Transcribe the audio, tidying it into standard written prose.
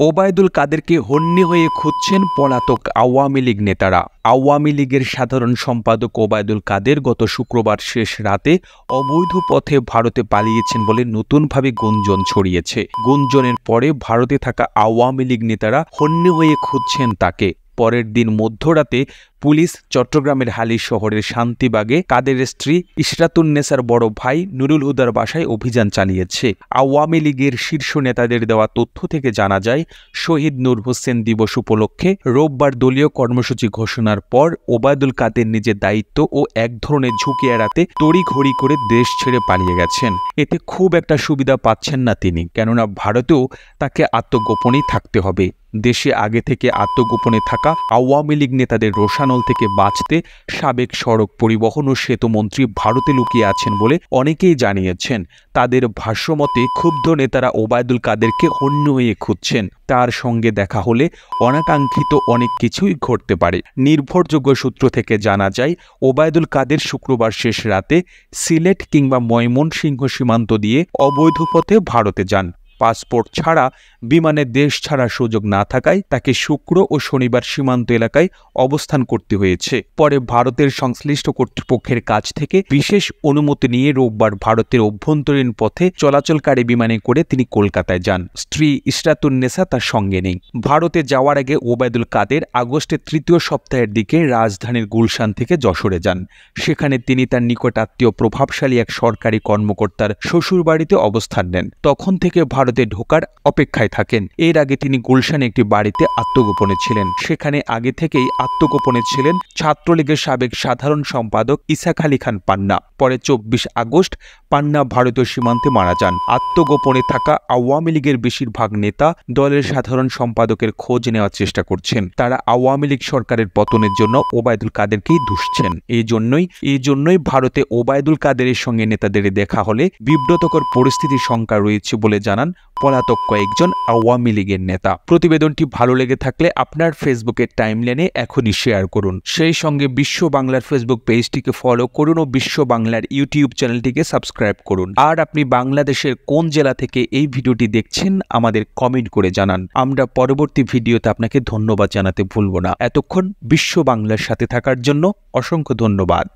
ওবায়দুল কাদেরকে হন্যে হয়ে খুঁজছেন পলাতক আওয়ামী লীগ নেতারা। আওয়ামী লীগের সাধারণ সম্পাদক ওবায়দুল কাদের গত শুক্রবার শেষ রাতে অবৈধ পথে ভারতে পালিয়েছেন বলে নতুনভাবে গুঞ্জন ছড়িয়েছে। গুঞ্জনের পরে ভারতে থাকা আওয়ামী লীগ নেতারা হন্যে হয়ে খুঁজছেন তাকে। পরের দিন মধ্যরাতে পুলিশ চট্টগ্রামের হালি শহরের শান্তিবাগে কাদেরের স্ত্রী ইশরাতুন্নেসার বড় ভাই নুরুল হুদার বাসায় অভিযান চালিয়েছে। আওয়ামী লীগের শীর্ষ নেতাদের দেওয়া তথ্য থেকে জানা যায়, শহীদ নূর হোসেন দিবস উপলক্ষে রোববার দলীয় কর্মসূচি ঘোষণার পর ওবায়দুল কাদের নিজের দায়িত্ব ও এক ধরনের ঝুঁকি এড়াতে তড়িঘড়ি করে দেশ ছেড়ে পালিয়ে গেছেন। এতে খুব একটা সুবিধা পাচ্ছেন না তিনি, কেননা ভারতেও তাকে আত্মগোপনেই থাকতে হবে। দেশে আগে থেকে আত্মগোপনে থাকা আওয়ামী লীগ নেতাদের রোষানল থেকে বাঁচতে সাবেক সড়ক পরিবহন ও সেতুমন্ত্রী ভারতে লুকিয়ে আছেন বলে অনেকেই জানিয়েছেন। তাদের ভাষ্যমতে ক্ষুব্ধ নেতারা ওবায়দুল কাদেরকে হন্যে হয়ে খুঁজছেন। তার সঙ্গে দেখা হলে অনাকাঙ্ক্ষিত অনেক কিছুই ঘটতে পারে। নির্ভরযোগ্য সূত্র থেকে জানা যায়, ওবায়দুল কাদের শুক্রবার শেষ রাতে সিলেট কিংবা ময়মনসিংহ সীমান্ত দিয়ে অবৈধ পথে ভারতে যান। পাসপোর্ট ছাড়া বিমানে দেশ ছাড়ার সুযোগ না থাকায় তাকে শুক্র ও শনিবার সীমান্ত এলাকায় অবস্থান করতে হয়েছে। পরে ভারতের সংশ্লিষ্ট কর্তৃপক্ষের কাছ থেকে বিশেষ অনুমতি নিয়ে রোববার ভারতের অভ্যন্তরীণ পথে চলাচলকারী বিমানে করে তিনি কলকাতায় যান। স্ত্রী ইশরাতুন্নেসা তার সঙ্গে নেই। ভারতে যাওয়ার আগে ওবায়দুল কাদের আগস্টের তৃতীয় সপ্তাহের দিকে রাজধানীর গুলশান থেকে যশোরে যান। সেখানে তিনি তার নিকট আত্মীয় প্রভাবশালী এক সরকারি কর্মকর্তার শ্বশুরবাড়িতে অবস্থান নেন। তখন থেকে ভারতে ঢোকার অপেক্ষায় থাকেন। এর আগে তিনি গুলশানে একটি বাড়িতে আত্মগোপনে ছিলেন। সেখানে আগে থেকেই আত্মগোপনে ছিলেন ছাত্রলীগের সাবেক সাধারণ সম্পাদক ইসাক আলী খান পান্না। পরে 24 আগস্ট পান্না ভারতীয় সীমান্তে মারা যান। আত্মগোপনে থাকা আওয়ামী লীগের বেশিরভাগ নেতা দলের সাধারণ সম্পাদকের খোঁজ নেওয়ার চেষ্টা করছেন। তারা আওয়ামী লীগ সরকারের পতনের জন্য ওবায়দুল কাদেরকেই দুষছেন। এই জন্যই ভারতে ওবায়দুল কাদেরের সঙ্গে নেতাদের দেখা হলে বিব্রতকর পরিস্থিতির শঙ্কা রয়েছে বলে জানান পলাতক কয়েকজন আওয়ামী লীগের নেতা। প্রতিবেদনটি ভালো লেগে থাকলে আপনার ফেসবুকের টাইমলাইনে এখনই শেয়ার করুন। সেই সঙ্গে বিশ্ব বাংলার ফেসবুক পেজটিকে ফলো করুন ও বিশ্ব বাংলার ইউটিউব চ্যানেলটিকে সাবস্ক্রাইব করুন। আর আপনি বাংলাদেশের কোন জেলা থেকে এই ভিডিওটি দেখছেন আমাদের কমেন্ট করে জানান। আমরা পরবর্তী ভিডিওতে আপনাকে ধন্যবাদ জানাতে ভুলব না। এতক্ষণ বিশ্ব বাংলার সাথে থাকার জন্য অসংখ্য ধন্যবাদ।